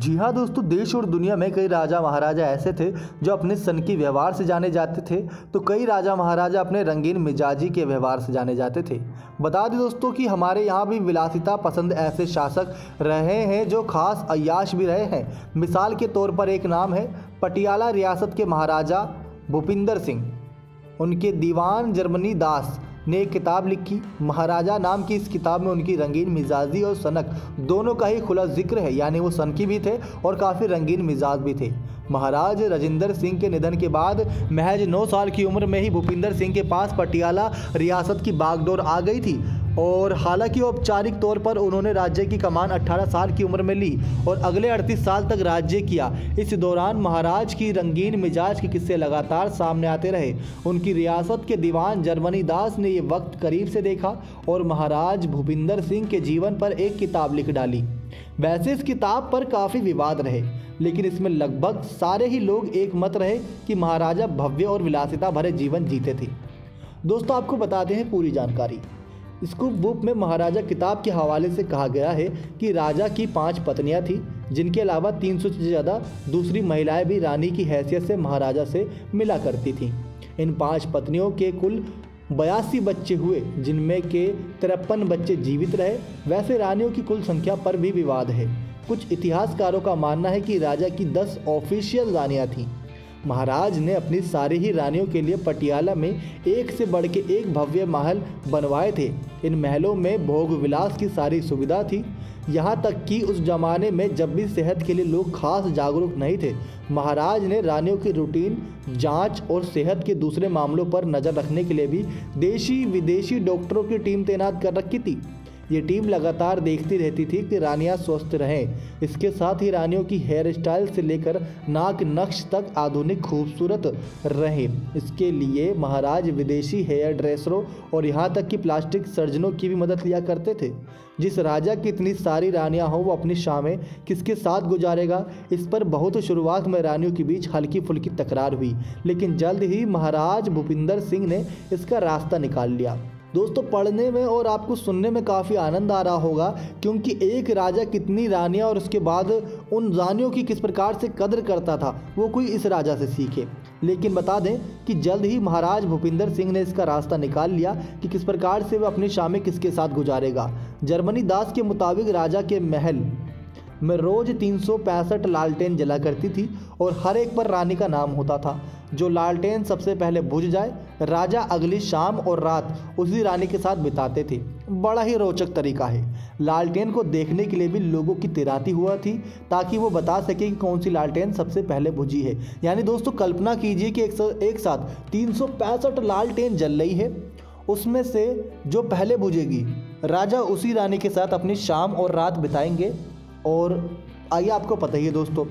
जी हाँ दोस्तों, देश और दुनिया में कई राजा महाराजा ऐसे थे जो अपने सनकी व्यवहार से जाने जाते थे, तो कई राजा महाराजा अपने रंगीन मिजाजी के व्यवहार से जाने जाते थे। बता दें दोस्तों कि हमारे यहाँ भी विलासिता पसंद ऐसे शासक रहे हैं जो खास अय्याश भी रहे हैं। मिसाल के तौर पर एक नाम है पटियाला रियासत के महाराजा भूपिंदर सिंह। उनके दीवान जर्मनी दास ने एक किताब लिखी। महाराजा नाम की इस किताब में उनकी रंगीन मिजाजी और सनक दोनों का ही खुला जिक्र है, यानी वो सनकी भी थे और काफ़ी रंगीन मिजाज भी थे। महाराज राजेंद्र सिंह के निधन के बाद महज 9 साल की उम्र में ही भूपिंदर सिंह के पास पटियाला रियासत की बागडोर आ गई थी और हालांकि औपचारिक तौर पर उन्होंने राज्य की कमान 18 साल की उम्र में ली और अगले 38 साल तक राज्य किया। इस दौरान महाराज की रंगीन मिजाज के किस्से लगातार सामने आते रहे। उनकी रियासत के दीवान जर्मनी दास ने ये वक्त करीब से देखा और महाराज भूपिंदर सिंह के जीवन पर एक किताब लिख डाली। वैसे इस किताब पर काफ़ी विवाद रहे, लेकिन इसमें लगभग सारे ही लोग एक मत रहे कि महाराजा भव्य और विलासिता भरे जीवन जीते थे। दोस्तों, आपको बताते हैं पूरी जानकारी। स्कूप बुक में महाराजा किताब के हवाले से कहा गया है कि राजा की 5 पत्नियां थीं, जिनके अलावा 300 से ज़्यादा दूसरी महिलाएं भी रानी की हैसियत से महाराजा से मिला करती थीं। इन 5 पत्नियों के कुल 82 बच्चे हुए, जिनमें के 53 बच्चे जीवित रहे। वैसे रानियों की कुल संख्या पर भी विवाद है। कुछ इतिहासकारों का मानना है कि राजा की 10 ऑफिशियल रानियाँ थीं। महाराज ने अपनी सारी ही रानियों के लिए पटियाला में एक से बढ़ के एक भव्य महल बनवाए थे। इन महलों में भोग विलास की सारी सुविधा थी, यहाँ तक कि उस जमाने में जब भी सेहत के लिए लोग खास जागरूक नहीं थे, महाराज ने रानियों की रूटीन जांच और सेहत के दूसरे मामलों पर नज़र रखने के लिए भी देशी विदेशी डॉक्टरों की टीम तैनात कर रखी थी। ये टीम लगातार देखती रहती थी कि रानियां स्वस्थ रहें। इसके साथ ही रानियों की हेयर स्टाइल से लेकर नाक नक्श तक आधुनिक खूबसूरत रहे। इसके लिए महाराज विदेशी हेयर ड्रेसरों और यहाँ तक कि प्लास्टिक सर्जनों की भी मदद लिया करते थे। जिस राजा की इतनी सारी रानियां हों, वो अपनी शामें किसके साथ गुजारेगा, इस पर बहुत शुरुआत में रानियों के बीच हल्की फुल्की तकरार हुई, लेकिन जल्द ही महाराज भूपिंदर सिंह ने इसका रास्ता निकाल लिया। दोस्तों, पढ़ने में और आपको सुनने में काफ़ी आनंद आ रहा होगा, क्योंकि एक राजा कितनी रानियां और उसके बाद उन रानियों की किस प्रकार से कदर करता था, वो कोई इस राजा से सीखे। लेकिन बता दें कि जल्द ही महाराज भूपिंदर सिंह ने इसका रास्ता निकाल लिया कि किस प्रकार से वह अपनी शामें किसके साथ गुजारेगा। जर्मनी दास के मुताबिक राजा के महल में रोज़ 365 लालटेन जला करती थी और हर एक पर रानी का नाम होता था। जो लालटेन सबसे पहले बुझ जाए, राजा अगली शाम और रात उसी रानी के साथ बिताते थे। बड़ा ही रोचक तरीका है। लालटेन को देखने के लिए भी लोगों की तैनाती हुआ थी, ताकि वो बता सके कि कौन सी लालटेन सबसे पहले बुझी है। यानी दोस्तों, कल्पना कीजिए कि एक साथ 365 लालटेन जल रही है, उसमें से जो पहले बुझेगी, राजा उसी रानी के साथ अपनी शाम और रात बिताएंगे। और आइए, आपको पता ही है दोस्तों,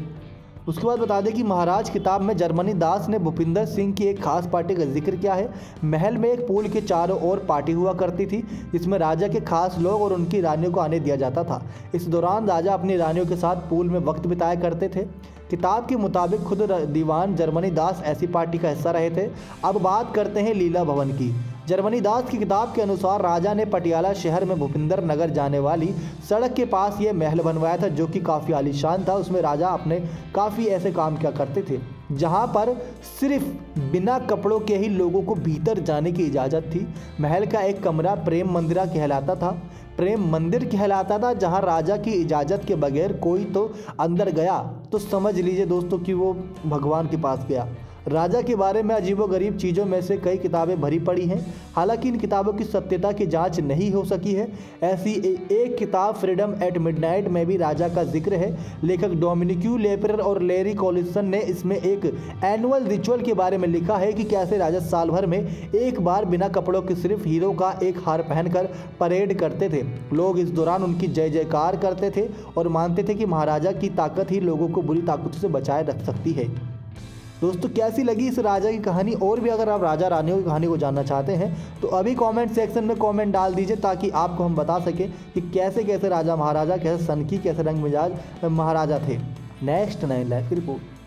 उसके बाद बता दें कि महाराज किताब में जर्मनी दास ने भूपिंदर सिंह की एक खास पार्टी का जिक्र किया है। महल में एक पूल के चारों ओर पार्टी हुआ करती थी, जिसमें राजा के खास लोग और उनकी रानियों को आने दिया जाता था। इस दौरान राजा अपनी रानियों के साथ पूल में वक्त बिताया करते थे। किताब के मुताबिक खुद दीवान जर्मनी दास ऐसी पार्टी का हिस्सा रहे थे। अब बात करते हैं लीला भवन की। जर्मनी दास की किताब के अनुसार राजा ने पटियाला शहर में भूपिंदर नगर जाने वाली सड़क के पास ये महल बनवाया था, जो कि काफ़ी आलीशान था। उसमें राजा अपने काफ़ी ऐसे काम किया करते थे जहां पर सिर्फ बिना कपड़ों के ही लोगों को भीतर जाने की इजाज़त थी। महल का एक कमरा प्रेम मंदिर कहलाता था, जहां राजा की इजाज़त के बगैर कोई तो अंदर गया तो समझ लीजिए दोस्तों कि वो भगवान के पास गया। राजा के बारे में अजीबोगरीब चीज़ों में से कई किताबें भरी पड़ी हैं, हालांकि इन किताबों की सत्यता की जांच नहीं हो सकी है। ऐसी एक किताब फ्रीडम एट मिडनाइट में भी राजा का जिक्र है। लेखक डोमिनिक्यू लेपरर और लेरी कॉलिसन ने इसमें एक एनुअल रिचुअल के बारे में लिखा है कि कैसे राजा साल भर में एक बार बिना कपड़ों के सिर्फ हीरो का एक हार पहनकर परेड करते थे। लोग इस दौरान उनकी जय जयकार करते थे और मानते थे कि महाराजा की ताकत ही लोगों को बुरी ताकतों से बचाए रख सकती है। दोस्तों, कैसी लगी इस राजा की कहानी? और भी अगर आप राजा रानियों की कहानी को जानना चाहते हैं तो अभी कमेंट सेक्शन में कमेंट डाल दीजिए, ताकि आपको हम बता सकें कि कैसे कैसे राजा महाराजा, कैसे सनकी, कैसे रंग मिजाज महाराजा थे। नेक्स्ट 9 लाइफ की रिपोर्ट।